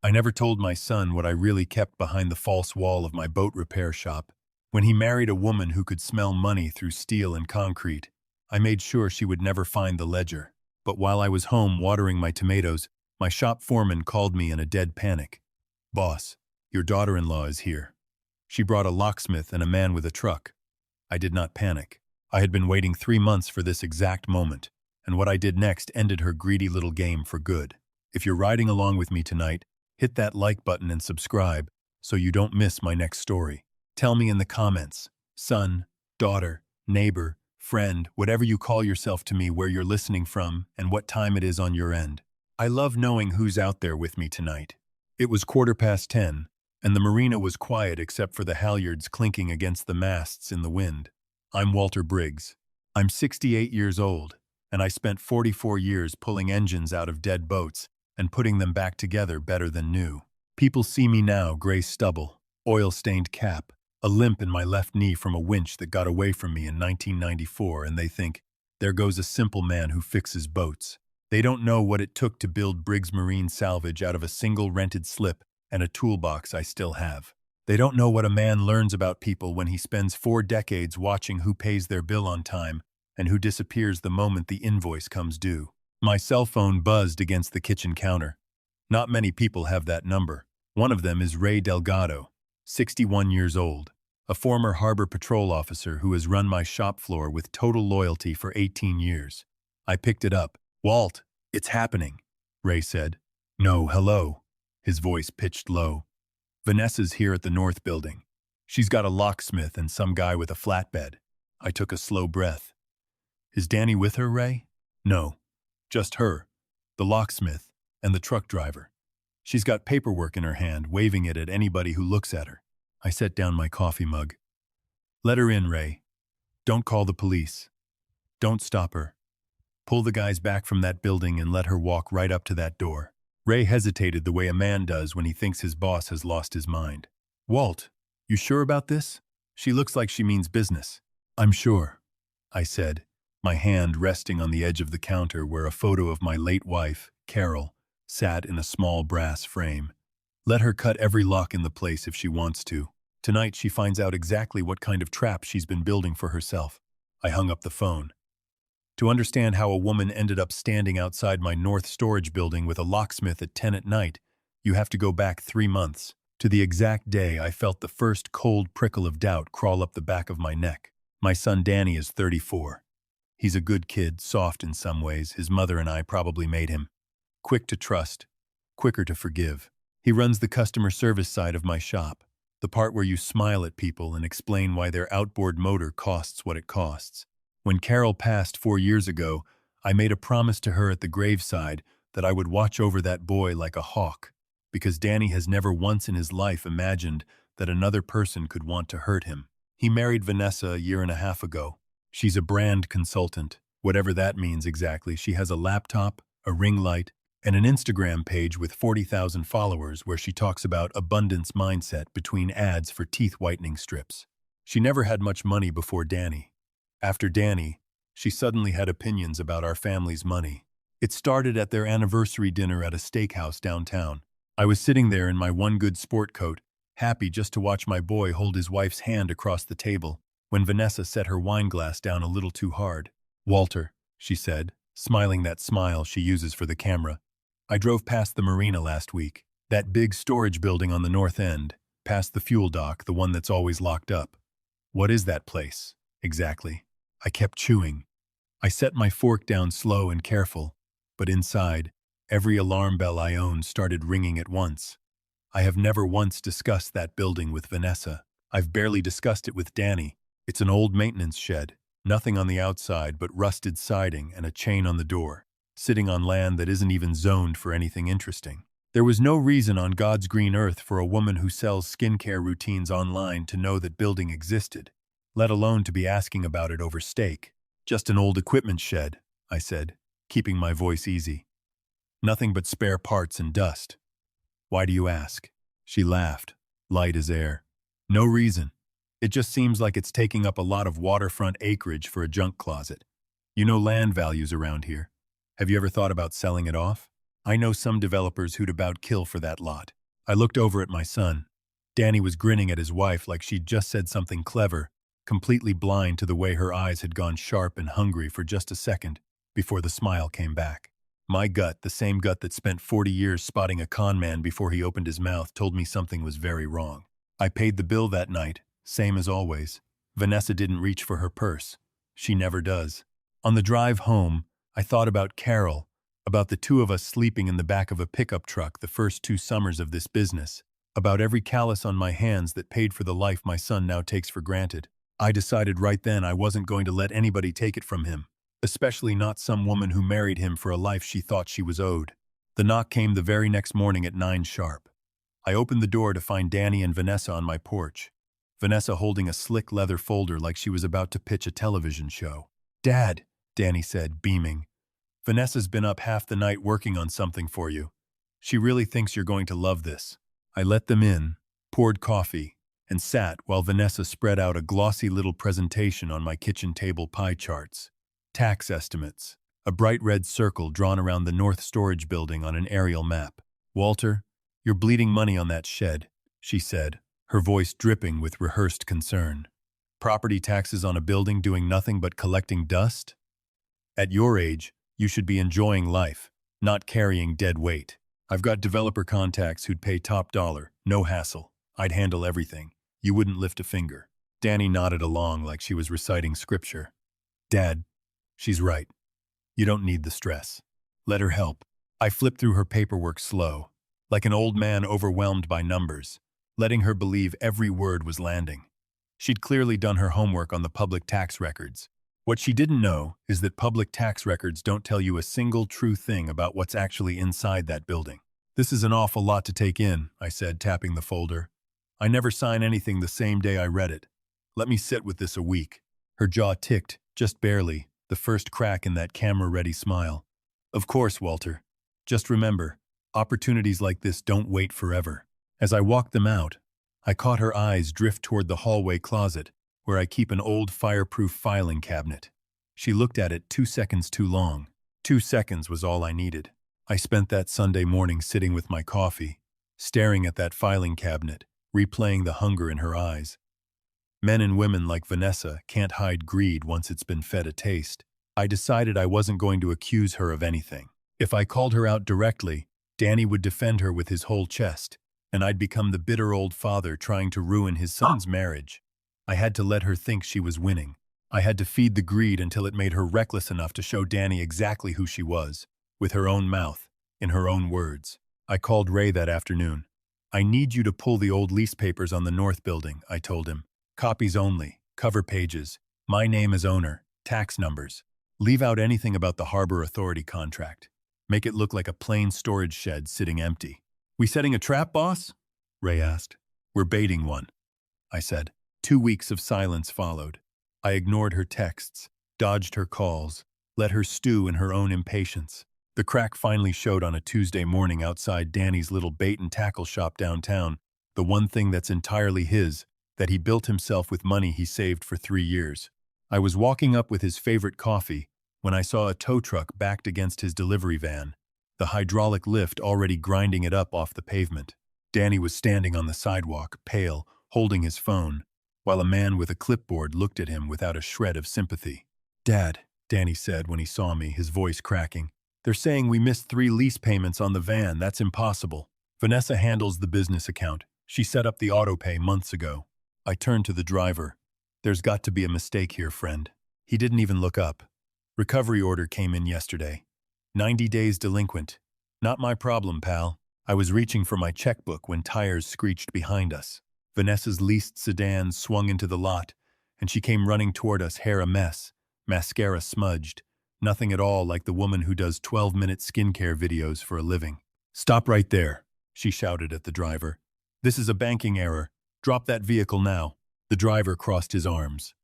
I never told my son what I really kept behind the false wall of my boat repair shop. When he married a woman who could smell money through steel and concrete, I made sure she would never find the ledger. But while I was home watering my tomatoes, my shop foreman called me in a dead panic. "Boss, your daughter-in-law is here." She brought a locksmith and a man with a truck. I did not panic. I had been waiting 3 months for this exact moment, and what I did next ended her greedy little game for good. If you're riding along with me tonight, hit that like button and subscribe so you don't miss my next story. Tell me in the comments, son, daughter, neighbor, friend, whatever you call yourself to me, where you're listening from and what time it is on your end. I love knowing who's out there with me tonight. It was 10:15, and the marina was quiet except for the halyards clinking against the masts in the wind. I'm Walter Briggs. I'm 68 years old, and I spent 44 years pulling engines out of dead boats and putting them back together better than new. People see me now, gray stubble, oil-stained cap, a limp in my left knee from a winch that got away from me in 1994, and they think, there goes a simple man who fixes boats. They don't know what it took to build Briggs Marine Salvage out of a single rented slip and a toolbox I still have. They don't know what a man learns about people when he spends 4 decades watching who pays their bill on time and who disappears the moment the invoice comes due. My cell phone buzzed against the kitchen counter. Not many people have that number. One of them is Ray Delgado, 61 years old, a former harbor patrol officer who has run my shop floor with total loyalty for 18 years. I picked it up. "Walt, it's happening," Ray said. "No, hello." His voice pitched low. "Vanessa's here at the North Building. She's got a locksmith and some guy with a flatbed." I took a slow breath. "Is Danny with her, Ray?" "No, just her, the locksmith, and the truck driver. She's got paperwork in her hand, waving it at anybody who looks at her." I set down my coffee mug. "Let her in, Ray. Don't call the police. Don't stop her. Pull the guys back from that building and let her walk right up to that door." Ray hesitated the way a man does when he thinks his boss has lost his mind. "Walt, you sure about this? She looks like she means business." "I'm sure," I said, my hand resting on the edge of the counter where a photo of my late wife, Carol, sat in a small brass frame. "Let her cut every lock in the place if she wants to. Tonight she finds out exactly what kind of trap she's been building for herself." I hung up the phone. To understand how a woman ended up standing outside my North Storage building with a locksmith at 10 at night, you have to go back 3 months, to the exact day I felt the first cold prickle of doubt crawl up the back of my neck. My son Danny is 34. He's a good kid, soft in some ways. His mother and I probably made him. Quick to trust, quicker to forgive. He runs the customer service side of my shop, the part where you smile at people and explain why their outboard motor costs what it costs. When Carol passed 4 years ago, I made a promise to her at the graveside that I would watch over that boy like a hawk, because Danny has never once in his life imagined that another person could want to hurt him. He married Vanessa a 1.5 years ago. She's a brand consultant, whatever that means exactly. She has a laptop, a ring light, and an Instagram page with 40,000 followers where she talks about abundance mindset between ads for teeth whitening strips. She never had much money before Danny. After Danny, she suddenly had opinions about our family's money. It started at their anniversary dinner at a steakhouse downtown. I was sitting there in my one good sport coat, happy just to watch my boy hold his wife's hand across the table, when Vanessa set her wine glass down a little too hard. "Walter," she said, smiling that smile she uses for the camera. "I drove past the marina last week, that big storage building on the north end, past the fuel dock, the one that's always locked up. What is that place, exactly?" I kept chewing. I set my fork down slow and careful, but inside, every alarm bell I owned started ringing at once. I have never once discussed that building with Vanessa. I've barely discussed it with Danny. It's an old maintenance shed, nothing on the outside but rusted siding and a chain on the door, sitting on land that isn't even zoned for anything interesting. There was no reason on God's green earth for a woman who sells skincare routines online to know that building existed, let alone to be asking about it over steak. "Just an old equipment shed," I said, keeping my voice easy. "Nothing but spare parts and dust." "Why do you ask?" She laughed, light as air. "No reason. It just seems like it's taking up a lot of waterfront acreage for a junk closet. You know land values around here. Have you ever thought about selling it off? I know some developers who'd about kill for that lot." I looked over at my son. Danny was grinning at his wife like she'd just said something clever, completely blind to the way her eyes had gone sharp and hungry for just a second before the smile came back. My gut, the same gut that spent 40 years spotting a con man before he opened his mouth, told me something was very wrong. I paid the bill that night, same as always. Vanessa didn't reach for her purse. She never does. On the drive home, I thought about Carol, about the two of us sleeping in the back of a pickup truck the first 2 summers of this business, about every callus on my hands that paid for the life my son now takes for granted. I decided right then I wasn't going to let anybody take it from him, especially not some woman who married him for a life she thought she was owed. The knock came the very next morning at 9 sharp. I opened the door to find Danny and Vanessa on my porch. Vanessa holding a slick leather folder like she was about to pitch a television show. "Dad," Danny said, beaming. "Vanessa's been up half the night working on something for you. She really thinks you're going to love this." I let them in, poured coffee, and sat while Vanessa spread out a glossy little presentation on my kitchen table pie charts. Tax estimates, a bright red circle drawn around the North Storage Building on an aerial map. "Walter, you're bleeding money on that shed," she said, her voice dripping with rehearsed concern. "Property taxes on a building doing nothing but collecting dust? At your age, you should be enjoying life, not carrying dead weight. I've got developer contacts who'd pay top dollar, no hassle. I'd handle everything. You wouldn't lift a finger." Danny nodded along like she was reciting scripture. "Dad, she's right. You don't need the stress. Let her help." I flipped through her paperwork slow, like an old man overwhelmed by numbers, letting her believe every word was landing. She'd clearly done her homework on the public tax records. What she didn't know is that public tax records don't tell you a single true thing about what's actually inside that building. "This is an awful lot to take in," I said, tapping the folder. "I never sign anything the same day I read it. Let me sit with this a week." Her jaw ticked, just barely, the first crack in that camera-ready smile. "Of course, Walter. Just remember, opportunities like this don't wait forever." As I walked them out, I caught her eyes drift toward the hallway closet, where I keep an old fireproof filing cabinet. She looked at it 2 seconds too long. 2 seconds was all I needed. I spent that Sunday morning sitting with my coffee, staring at that filing cabinet, replaying the hunger in her eyes. Men and women like Vanessa can't hide greed once it's been fed a taste. I decided I wasn't going to accuse her of anything. If I called her out directly, Danny would defend her with his whole chest, and I'd become the bitter old father trying to ruin his son's marriage. I had to let her think she was winning. I had to feed the greed until it made her reckless enough to show Danny exactly who she was, with her own mouth, in her own words. I called Ray that afternoon. "I need you to pull the old lease papers on the North Building," I told him. "Copies only, cover pages, my name as owner, tax numbers. Leave out anything about the Harbor Authority contract. Make it look like a plain storage shed sitting empty." "We setting a trap, boss?" Ray asked. "We're baiting one," I said. 2 weeks of silence followed. I ignored her texts, dodged her calls, let her stew in her own impatience. The crack finally showed on a Tuesday morning outside Danny's little bait-and-tackle shop downtown, the one thing that's entirely his, that he built himself with money he saved for 3 years. I was walking up with his favorite coffee when I saw a tow truck backed against his delivery van, the hydraulic lift already grinding it up off the pavement. Danny was standing on the sidewalk, pale, holding his phone, while a man with a clipboard looked at him without a shred of sympathy. "Dad," Danny said when he saw me, his voice cracking, "they're saying we missed 3 lease payments on the van. That's impossible. Vanessa handles the business account. She set up the auto pay months ago." I turned to the driver. "There's got to be a mistake here, friend." He didn't even look up. "Recovery order came in yesterday. 90 days delinquent. Not my problem, pal." I was reaching for my checkbook when tires screeched behind us. Vanessa's leased sedan swung into the lot, and she came running toward us, hair a mess, mascara smudged, nothing at all like the woman who does 12-minute skincare videos for a living. "Stop right there," she shouted at the driver. "This is a banking error. Drop that vehicle now." The driver crossed his arms.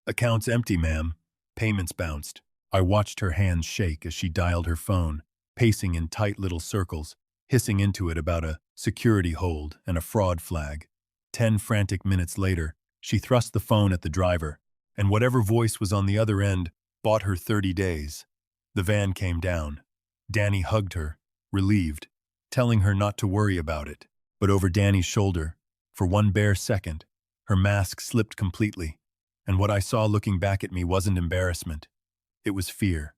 "Account's empty, ma'am." Payments bounced. I watched her hands shake as she dialed her phone, pacing in tight little circles, hissing into it about a security hold and a fraud flag. 10 frantic minutes later, she thrust the phone at the driver, and whatever voice was on the other end bought her 30 days. The van came down. Danny hugged her, relieved, telling her not to worry about it. But over Danny's shoulder, for one bare second, her mask slipped completely, and what I saw looking back at me wasn't embarrassment. It was fear.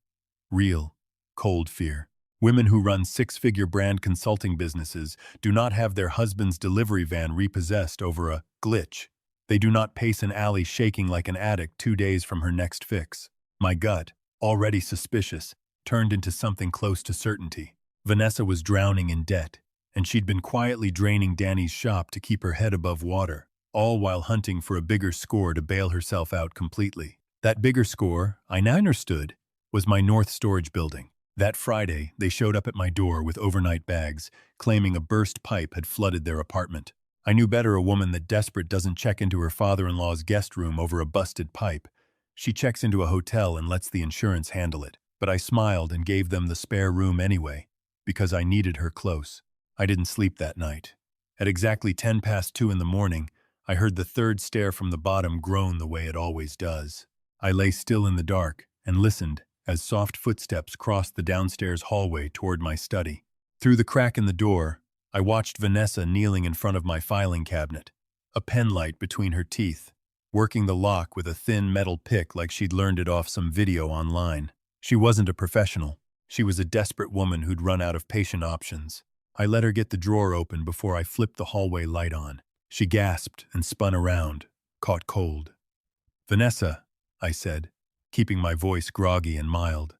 Real, cold fear. Women who run six-figure brand consulting businesses do not have their husband's delivery van repossessed over a glitch. They do not pace an alley shaking like an addict 2 days from her next fix. My gut, already suspicious, turned into something close to certainty. Vanessa was drowning in debt, and she'd been quietly draining Danny's shop to keep her head above water, all while hunting for a bigger score to bail herself out completely. That bigger score, I now understood, was my North Storage building. That Friday, they showed up at my door with overnight bags, claiming a burst pipe had flooded their apartment. I knew better a woman that desperate doesn't check into her father-in-law's guest room over a busted pipe. She checks into a hotel and lets the insurance handle it. But I smiled and gave them the spare room anyway, because I needed her close. I didn't sleep that night. At exactly 2:10 in the morning, I heard the third stair from the bottom groan the way it always does. I lay still in the dark and listened as soft footsteps crossed the downstairs hallway toward my study. Through the crack in the door, I watched Vanessa kneeling in front of my filing cabinet, a pen light between her teeth, working the lock with a thin metal pick like she'd learned it off some video online. She wasn't a professional. She was a desperate woman who'd run out of patient options. I let her get the drawer open before I flipped the hallway light on. She gasped and spun around, caught cold. "Vanessa," I said, keeping my voice groggy and mild.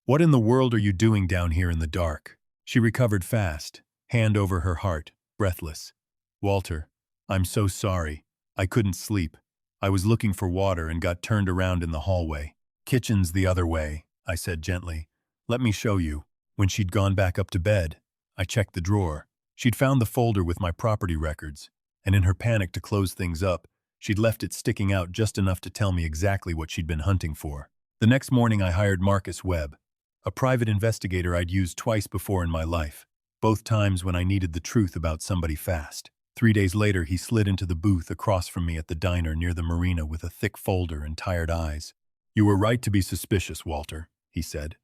"What in the world are you doing down here in the dark?" She recovered fast, hand over her heart, breathless. "Walter, I'm so sorry. I couldn't sleep. I was looking for water and got turned around in the hallway. Kitchen's the other way," I said gently. "Let me show you." When she'd gone back up to bed, I checked the drawer. She'd found the folder with my property records, and in her panic to close things up, she'd left it sticking out just enough to tell me exactly what she'd been hunting for. The next morning I hired Marcus Webb, a private investigator I'd used twice before in my life, both times when I needed the truth about somebody fast. 3 days later, he slid into the booth across from me at the diner near the marina with a thick folder and tired eyes. "You were right to be suspicious, Walter," he said.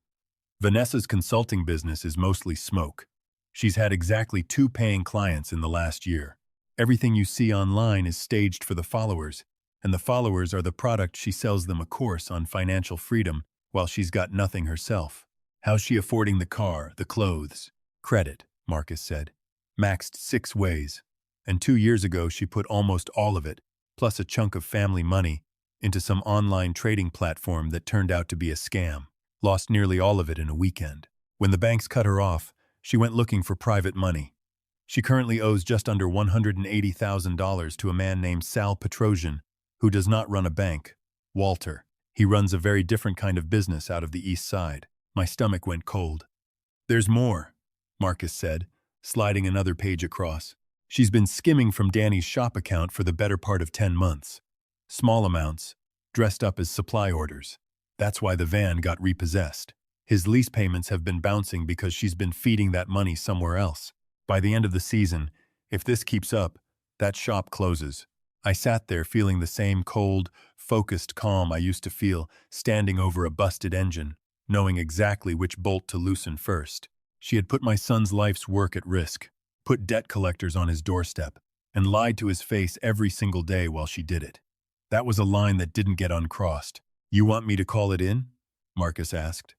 "Vanessa's consulting business is mostly smoke. She's had exactly 2 paying clients in the last year. Everything you see online is staged for the followers, and the followers are the product she sells them a course on financial freedom while she's got nothing herself. How's she affording the car, the clothes?" "Credit," Marcus said. "Maxed 6 ways. And 2 years ago she put almost all of it, plus a chunk of family money, into some online trading platform that turned out to be a scam. Lost nearly all of it in a weekend. When the banks cut her off, she went looking for private money. She currently owes just under $180,000 to a man named Sal Petrosian, who does not run a bank. Walter. He runs a very different kind of business out of the East Side." My stomach went cold. "There's more," Marcus said, sliding another page across. "She's been skimming from Danny's shop account for the better part of 10 months. Small amounts, dressed up as supply orders. That's why the van got repossessed. His lease payments have been bouncing because she's been feeding that money somewhere else. By the end of the season, if this keeps up, that shop closes." I sat there feeling the same cold, focused calm I used to feel standing over a busted engine, knowing exactly which bolt to loosen first. She had put my son's life's work at risk, put debt collectors on his doorstep, and lied to his face every single day while she did it. That was a line that didn't get uncrossed. "You want me to call it in?" Marcus asked.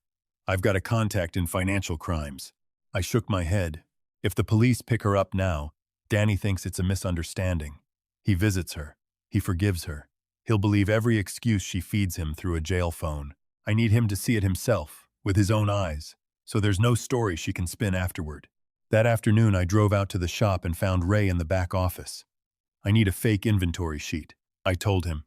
"I've got a contact in financial crimes." I shook my head. "If the police pick her up now, Danny thinks it's a misunderstanding. He visits her. He forgives her. He'll believe every excuse she feeds him through a jail phone. I need him to see it himself, with his own eyes, so there's no story she can spin afterward." That afternoon I drove out to the shop and found Ray in the back office. "I need a fake inventory sheet," I told him.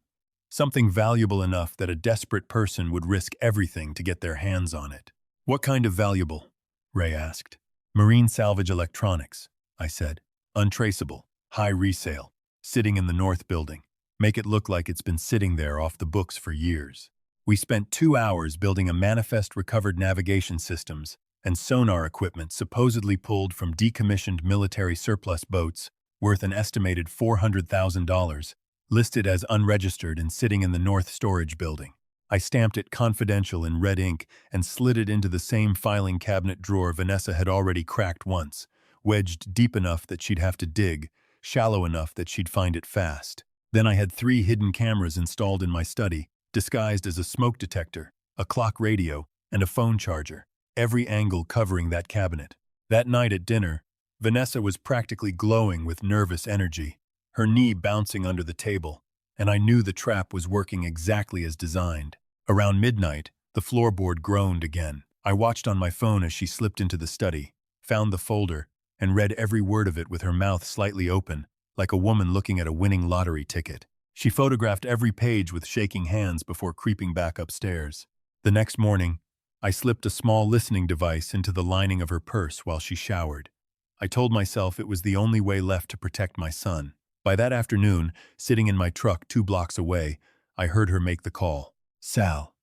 "Something valuable enough that a desperate person would risk everything to get their hands on it." "What kind of valuable?" Ray asked. "Marine salvage electronics," I said. "Untraceable, high resale, sitting in the North building. Make it look like it's been sitting there off the books for years." We spent 2 hours building a manifest recovered navigation systems and sonar equipment supposedly pulled from decommissioned military surplus boats worth an estimated $400,000, listed as unregistered and sitting in the North Storage building. I stamped it confidential in red ink and slid it into the same filing cabinet drawer Vanessa had already cracked once, wedged deep enough that she'd have to dig, shallow enough that she'd find it fast. Then I had 3 hidden cameras installed in my study, disguised as a smoke detector, a clock radio, and a phone charger, every angle covering that cabinet. That night at dinner, Vanessa was practically glowing with nervous energy, her knee bouncing under the table, and I knew the trap was working exactly as designed. Around midnight, the floorboard groaned again. I watched on my phone as she slipped into the study, found the folder, and read every word of it with her mouth slightly open, like a woman looking at a winning lottery ticket. She photographed every page with shaking hands before creeping back upstairs. The next morning, I slipped a small listening device into the lining of her purse while she showered. I told myself it was the only way left to protect my son. By that afternoon, sitting in my truck 2 blocks away, I heard her make the call. "Sal,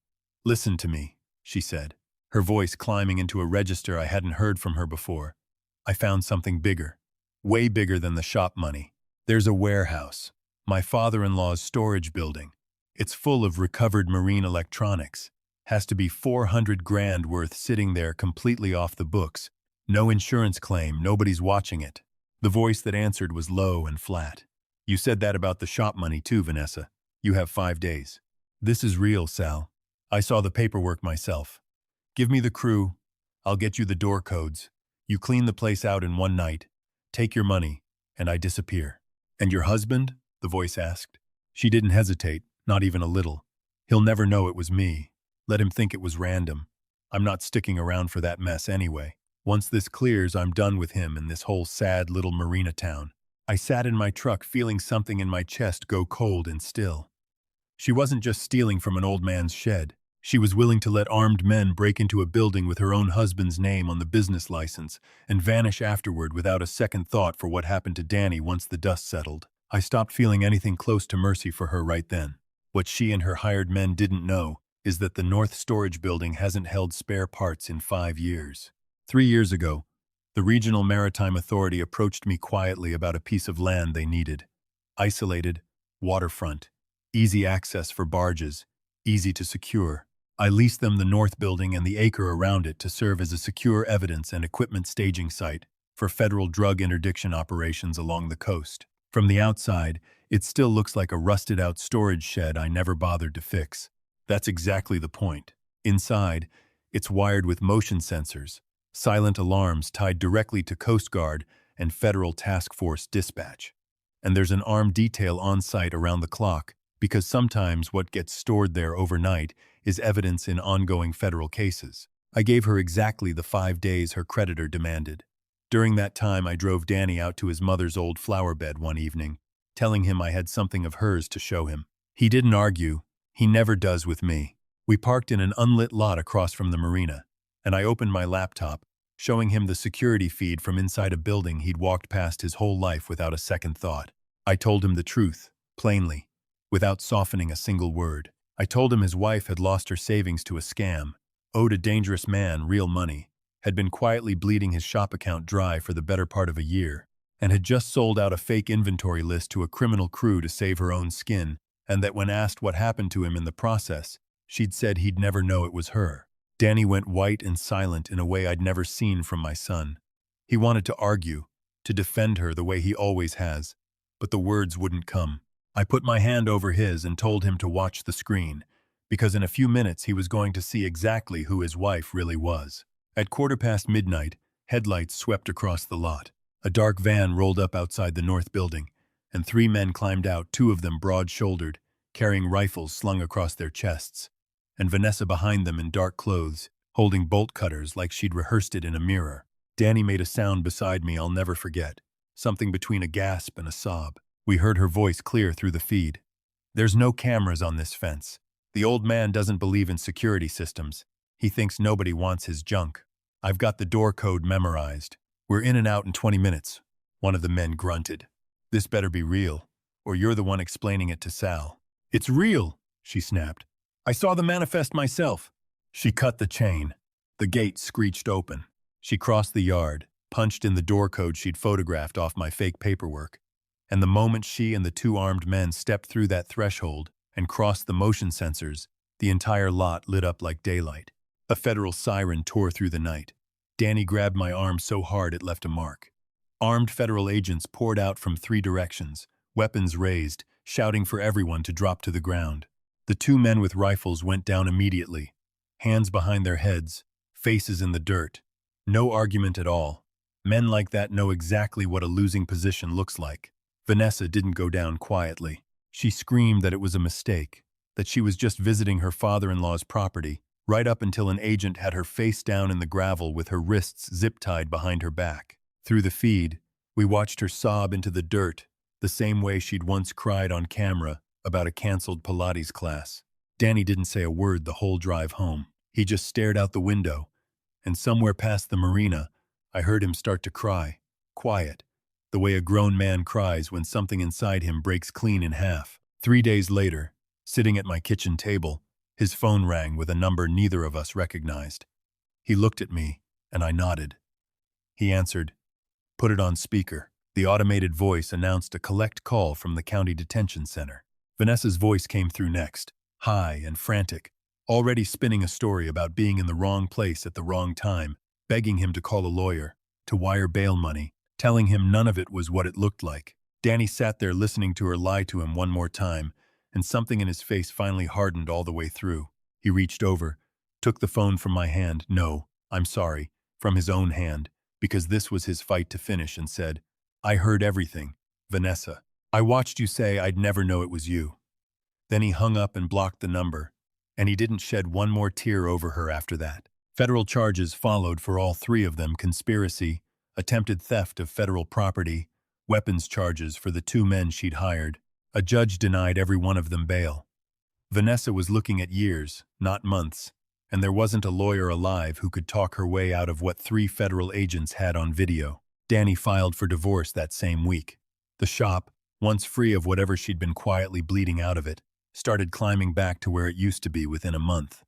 listen to me," she said, her voice climbing into a register I hadn't heard from her before. "I found something bigger, way bigger than the shop money. There's a warehouse, my father-in-law's storage building. It's full of recovered marine electronics. Has to be 400 grand worth sitting there completely off the books. No insurance claim, nobody's watching it." The voice that answered was low and flat. "You said that about the shop money too, Vanessa. You have 5 days. This is real, Sal. I saw the paperwork myself. Give me the crew. I'll get you the door codes. You clean the place out in 1 night, take your money, and I disappear." "And your husband?" the voice asked. She didn't hesitate, not even a little. "He'll never know it was me. Let him think it was random. I'm not sticking around for that mess anyway. Once this clears, I'm done with him and this whole sad little marina town." I sat in my truck feeling something in my chest go cold and still. She wasn't just stealing from an old man's shed. She was willing to let armed men break into a building with her own husband's name on the business license and vanish afterward without a second thought for what happened to Danny once the dust settled. I stopped feeling anything close to mercy for her right then. What she and her hired men didn't know is that the North Storage Building hasn't held spare parts in 5 years. 3 years ago, the Regional Maritime Authority approached me quietly about a piece of land they needed. Isolated, waterfront, easy access for barges, easy to secure. I leased them the North Building and the acre around it to serve as a secure evidence and equipment staging site for federal drug interdiction operations along the coast. From the outside, it still looks like a rusted-out storage shed I never bothered to fix. That's exactly the point. Inside, it's wired with motion sensors, silent alarms tied directly to Coast Guard and Federal Task Force dispatch. And there's an armed detail on site around the clock, because sometimes what gets stored there overnight is evidence in ongoing federal cases. I gave her exactly the 5 days her creditor demanded. During that time, I drove Danny out to his mother's old flower bed one evening, telling him I had something of hers to show him. He didn't argue. He never does with me. We parked in an unlit lot across from the marina, and I opened my laptop, showing him the security feed from inside a building he'd walked past his whole life without a second thought. I told him the truth, plainly, without softening a single word. I told him his wife had lost her savings to a scam, owed a dangerous man real money, had been quietly bleeding his shop account dry for the better part of a year, and had just sold out a fake inventory list to a criminal crew to save her own skin, and that when asked what happened to him in the process, she'd said he'd never know it was her. Danny went white and silent in a way I'd never seen from my son. He wanted to argue, to defend her the way he always has, but the words wouldn't come. I put my hand over his and told him to watch the screen, because in a few minutes he was going to see exactly who his wife really was. At midnight, headlights swept across the lot. A dark van rolled up outside the North Building, and 3 men climbed out, 2 of them broad-shouldered, carrying rifles slung across their chests, and Vanessa behind them in dark clothes, holding bolt cutters like she'd rehearsed it in a mirror. Danny made a sound beside me I'll never forget, something between a gasp and a sob. We heard her voice clear through the feed. "There's no cameras on this fence. The old man doesn't believe in security systems. He thinks nobody wants his junk. I've got the door code memorized. We're in and out in 20 minutes. One of the men grunted. "This better be real, or you're the one explaining it to Sal." "It's real," she snapped. "I saw the manifest myself." She cut the chain. The gate screeched open. She crossed the yard, punched in the door code she'd photographed off my fake paperwork, and the moment she and the 2 armed men stepped through that threshold and crossed the motion sensors, the entire lot lit up like daylight. A federal siren tore through the night. Danny grabbed my arm so hard it left a mark. Armed federal agents poured out from 3 directions, weapons raised, shouting for everyone to drop to the ground. The 2 men with rifles went down immediately, hands behind their heads, faces in the dirt. No argument at all. Men like that know exactly what a losing position looks like. Vanessa didn't go down quietly. She screamed that it was a mistake, that she was just visiting her father-in-law's property, right up until an agent had her face down in the gravel with her wrists zip-tied behind her back. Through the feed, we watched her sob into the dirt, the same way she'd once cried on camera about a canceled Pilates class. Danny didn't say a word the whole drive home. He just stared out the window, and somewhere past the marina, I heard him start to cry, quiet, the way a grown man cries when something inside him breaks clean in half. 3 days later, sitting at my kitchen table, his phone rang with a number neither of us recognized. He looked at me, and I nodded. He answered, "Put it on speaker." The automated voice announced a collect call from the county detention center. Vanessa's voice came through next, high and frantic, already spinning a story about being in the wrong place at the wrong time, begging him to call a lawyer, to wire bail money, telling him none of it was what it looked like. Danny sat there listening to her lie to him one more time, and something in his face finally hardened all the way through. He reached over, took the phone from my hand, "No, I'm sorry," from his own hand, because this was his fight to finish, and said, "I heard everything, Vanessa. I watched you say I'd never know it was you." Then he hung up and blocked the number, and he didn't shed one more tear over her after that. Federal charges followed for all 3 of them: conspiracy, attempted theft of federal property, weapons charges for the 2 men she'd hired. A judge denied every one of them bail. Vanessa was looking at years, not months, and there wasn't a lawyer alive who could talk her way out of what 3 federal agents had on video. Danny filed for divorce that same week. The shop, once free of whatever she'd been quietly bleeding out of it, started climbing back to where it used to be within a month.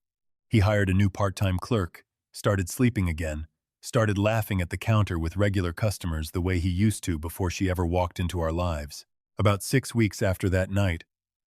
He hired a new part-time clerk, started sleeping again, started laughing at the counter with regular customers the way he used to before she ever walked into our lives. About 6 weeks after that night,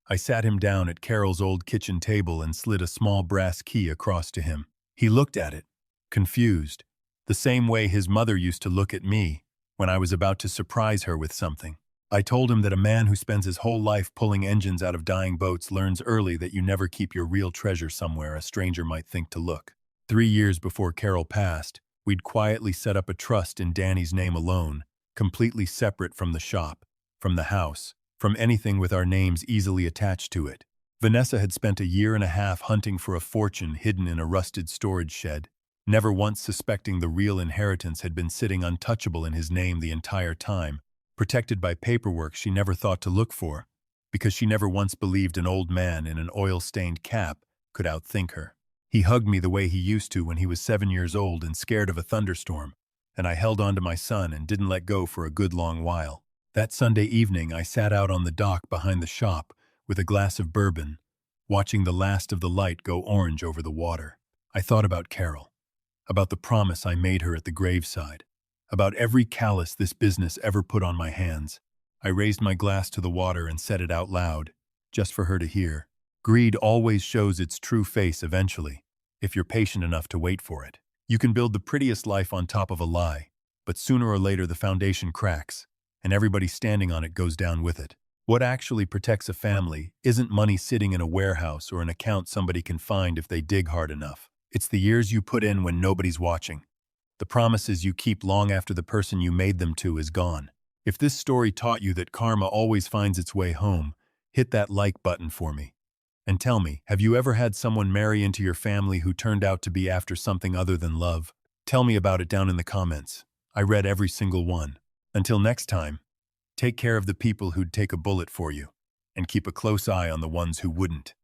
I sat him down at Carol's old kitchen table and slid a small brass key across to him. He looked at it, confused, the same way his mother used to look at me when I was about to surprise her with something. I told him that a man who spends his whole life pulling engines out of dying boats learns early that you never keep your real treasure somewhere a stranger might think to look. 3 years before Carol passed, we'd quietly set up a trust in Danny's name alone, completely separate from the shop, from the house, from anything with our names easily attached to it. Vanessa had spent a year and a half hunting for a fortune hidden in a rusted storage shed, never once suspecting the real inheritance had been sitting untouchable in his name the entire time, protected by paperwork she never thought to look for, because she never once believed an old man in an oil-stained cap could outthink her. He hugged me the way he used to when he was 7 years old and scared of a thunderstorm, and I held on to my son and didn't let go for a good long while. That Sunday evening, I sat out on the dock behind the shop with a glass of bourbon, watching the last of the light go orange over the water. I thought about Carol, about the promise I made her at the graveside, about every callous this business ever put on my hands. I raised my glass to the water and said it out loud, just for her to hear. Greed always shows its true face eventually, if you're patient enough to wait for it. You can build the prettiest life on top of a lie, but sooner or later the foundation cracks, and everybody standing on it goes down with it. What actually protects a family isn't money sitting in a warehouse or an account somebody can find if they dig hard enough. It's the years you put in when nobody's watching. The promises you keep long after the person you made them to is gone. If this story taught you that karma always finds its way home, hit that like button for me. And tell me, have you ever had someone marry into your family who turned out to be after something other than love? Tell me about it down in the comments. I read every single one. Until next time, take care of the people who'd take a bullet for you, and keep a close eye on the ones who wouldn't.